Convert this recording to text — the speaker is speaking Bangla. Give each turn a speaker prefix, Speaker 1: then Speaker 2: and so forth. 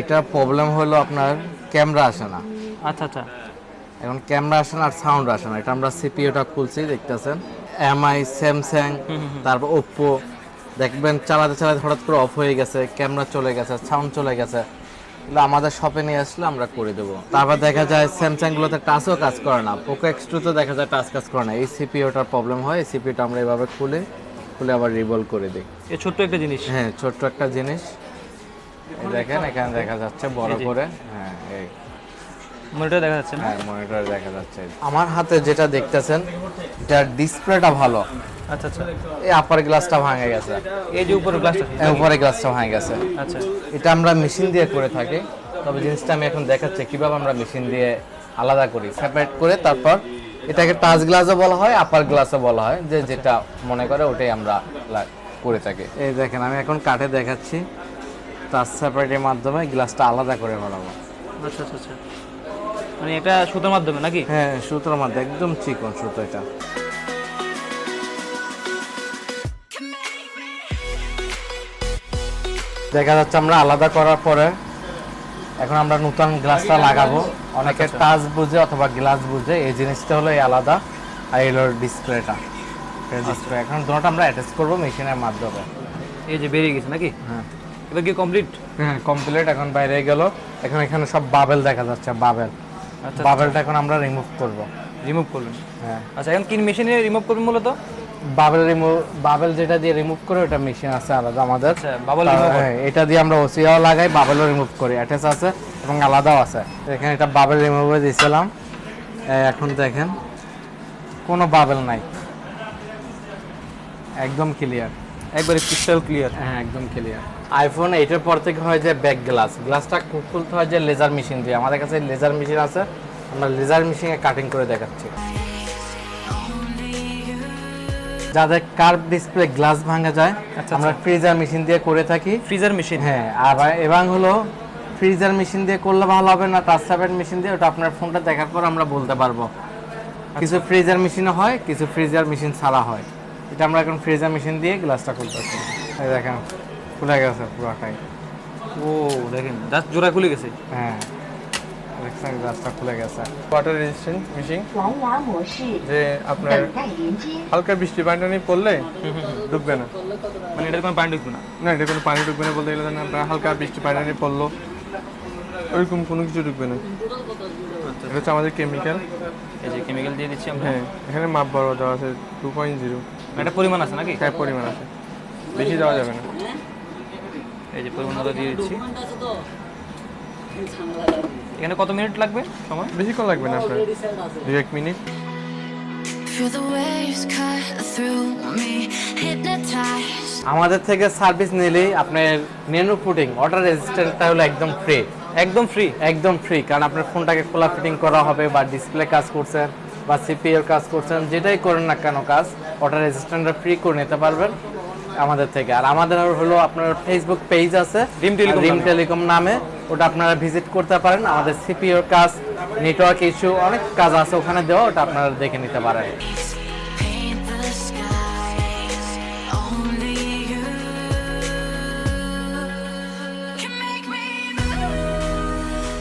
Speaker 1: এটা প্রবলেম হলো আপনার ক্যামেরা আসে না।
Speaker 2: আচ্ছা আচ্ছা।
Speaker 1: এখন ক্যামেরা আসে না আর সাউন্ড আসে না। এটা আমরা সিপিইউটা খুলছি, দেখতেছেন এমআই, স্যামসাং, তারপর ওপ্পো, দেখবেন চালাতে চালাতে হঠাৎ করে অফ হয়ে গেছে, ক্যামেরা চলে গেছে, সাউন্ড চলে গেছে। এগুলো আমাদের শপে নিয়ে আসলে আমরা করে দেবো। তারপর দেখা যায় স্যামসাংগুলোতে টাচও কাজ করে না, পোকো এক্স2 দেখা যায় টাচ কাজ করে না। এই সিপিইউটার প্রবলেম হয়। এই সিপিইউটা আমরা এভাবে খুলে আবার রিভলভ করে দিই।
Speaker 2: এই ছোট্ট একটা জিনিস।
Speaker 1: হ্যাঁ, ছোট্ট একটা জিনিস। দেখেন এখানে দেখা যাচ্ছে বড় করে। হ্যাঁ, এই
Speaker 2: মনিটরে দেখা যাচ্ছে না?
Speaker 1: হ্যাঁ, মনিটরে দেখা যাচ্ছে। আমার হাতে যেটা দেখতেছেন, এটার ডিসপ্লেটা ভালো।
Speaker 2: আচ্ছা আচ্ছা।
Speaker 1: এই আপার গ্লাসটা ভাঙে গেছে,
Speaker 2: এই যে উপরে গ্লাসটা,
Speaker 1: এই উপরে গ্লাসটা ভাঙে গেছে।
Speaker 2: আচ্ছা।
Speaker 1: এটা আমরা মেশিন দিয়ে করে থাকি, তবে জিনিসটা আমি এখন দেখাচ্ছি কিভাবে আমরা মেশিন দিয়ে আলাদা করি, সেপারেট করে। তারপর এটাকে টাচ গ্লাসও বলা হয়, আপার গ্লাসও বলা হয়, যে যেটা মনে করে ওটাই আমরা করে থাকি। এই দেখেন আমি এখন কাটে দেখাচ্ছি, টাচ সেপারেটের মাধ্যমে গ্লাসটা আলাদা করে বানাবো।
Speaker 2: আচ্ছা আচ্ছা আচ্ছা। মানে এটা সুতোর মাধ্যমে নাকি?
Speaker 1: হ্যাঁ, সুতোর মাধ্যমে, একদম চিকন সুতো এটা। দেখা যাচ্ছে আমরা আলাদা করার পরে এখন আমরা নতুন গ্লাসটা লাগাবো। অনেকে টাচ বুঝে অথবা গ্লাস বুঝে, এই জিনিসটা হলো এই আলাদা, আর এলো ডিসপ্লেটা। ডিসপ্লে এখন দুটোটা আমরা অ্যাটাচ করবো মেশিনের মাধ্যমে।
Speaker 2: এই যে বেরিয়ে গেছে নাকি?
Speaker 1: হ্যাঁ,
Speaker 2: এবার কি কমপ্লিট?
Speaker 1: হ্যাঁ কমপ্লিট। এখন বাইরে গেল, এখন এখানে সব বাবেল দেখা যাচ্ছে, বাবেল।
Speaker 2: আচ্ছা,
Speaker 1: বাবেলটা এখন আমরা রিমুভ করব।
Speaker 2: রিমুভ করবেন?
Speaker 1: হ্যাঁ।
Speaker 2: আচ্ছা, এখন কি মেশিনে রিমুভ করবেন মূলত?
Speaker 1: বাবেল যেটা দিয়ে রিমুভ করে ওটা মেশিন আছে আলাদা আমাদের।
Speaker 2: আচ্ছা, বাবেল রিমুভ।
Speaker 1: হ্যাঁ, এটা দিয়ে আমরা ওসিয়াও লাগাই, বাবেলও রিমুভ করি, অ্যাটাচ আছে এবং আলাদাও আছে। এখানে এটা বাবেল রিমুভ দিয়েছিলাম। এখন দেখেন কোনো বাবেল নাই, একদম ক্লিয়ার,
Speaker 2: একবারে ক্রিস্টাল ক্লিয়ার।
Speaker 1: হ্যাঁ একদম ক্লিয়ার। আইফোন 8 পর থেকে হয় যে ব্যাক গ্লাসটা খুলতে হয় যে লেজার মেশিন দিয়ে। আমাদের কাছে লেজার মেশিন আছে, আমরা লেজার মেশিনে কাটিং করে দেখাচ্ছি। যাদের কার্ভ ডিসপ্লে গ্লাস ভাঙা যায়, আমরা ফ্রিজার মেশিন দিয়ে করে থাকি।
Speaker 2: Freezer machine?
Speaker 1: হ্যাঁ। আবার এবং হলো ফ্রিজার মেশিন দিয়ে করলে ভালো হবে না টাচ সেপারেট মেশিন দিয়ে, ওটা আপনার ফোনটা দেখার পর আমরা বলতে পারবো। কিছু ফ্রিজার মেশিনে হয়, কিছু ফ্রিজার মেশিন ছাড়া হয়। এটা আমরা এখন ফ্রিজার মেশিন দিয়ে গ্লাসটা খুলতেছি। এই দেখেন খুলে গেছে পুরোটাই।
Speaker 2: ও দেখেন, জাস্ট জোড়া খুলে গেছে।
Speaker 1: হ্যাঁ, দেখছেন গ্লাসটা খুলে গেছে।
Speaker 3: ওয়াটার রেজিস্ট্যান্ট মেশিন, যে আপনার হালকা বৃষ্টি পানি পড়লে ডুববে না।
Speaker 2: মানে এটার কোনো পানি ঢুকবে না?
Speaker 3: না, এটা কোনো পানি ঢুকবে না বলতে গেলে না, আপনার হালকা বৃষ্টি পানি পড়লো ওইরকম কোনো কিছু ঢুকবে না। এটা হচ্ছে আমাদের কেমিক্যাল।
Speaker 2: এই যে কেমিক্যাল দিয়ে দিচ্ছি আমরা।
Speaker 3: হ্যাঁ, এখানে মাপ বড় দেওয়া আছে 2.0।
Speaker 2: একটা পরিমাণ আছে নাকি?
Speaker 3: হ্যাঁ, পরিমাণ আছে, বেশি দেওয়া যাবে না।
Speaker 2: এই যে পরিমাণটা দিয়ে দিচ্ছি। এখানে কত মিনিট লাগবে সময়?
Speaker 3: বেশিক্ষণ লাগবে না, আপনার 2-1 মিনিট।
Speaker 1: আমাদের থেকে সার্ভিস নিলেই আপনার নেনো ফুটিং ওয়াটার রেজিস্ট্যান্টটা হলো একদম ফ্রি।
Speaker 2: একদম ফ্রি?
Speaker 1: একদম ফ্রি, কারণ আপনার ফোনটাকে খোলা ফিটিং করা হবে, বা ডিসপ্লে কাজ করছেন বা সিপিইউর কাজ করছেন, যেটাই করেন না কেন কাজ, ওয়াটার রেজিস্ট্যান্টটা ফ্রি করে নিতে পারবেন আমাদের থেকে। আর আমাদের হলো আপনার ফেসবুক পেজ আছে রিম টেলিকম নামে, ওটা আপনারা ভিজিট করতে পারেন। আমাদের সিপিইউর কাজ, নেটওয়ার্ক ইস্যু, অনেক কাজ আছে ওখানে দেওয়া, ওটা আপনারা দেখে নিতে পারেন।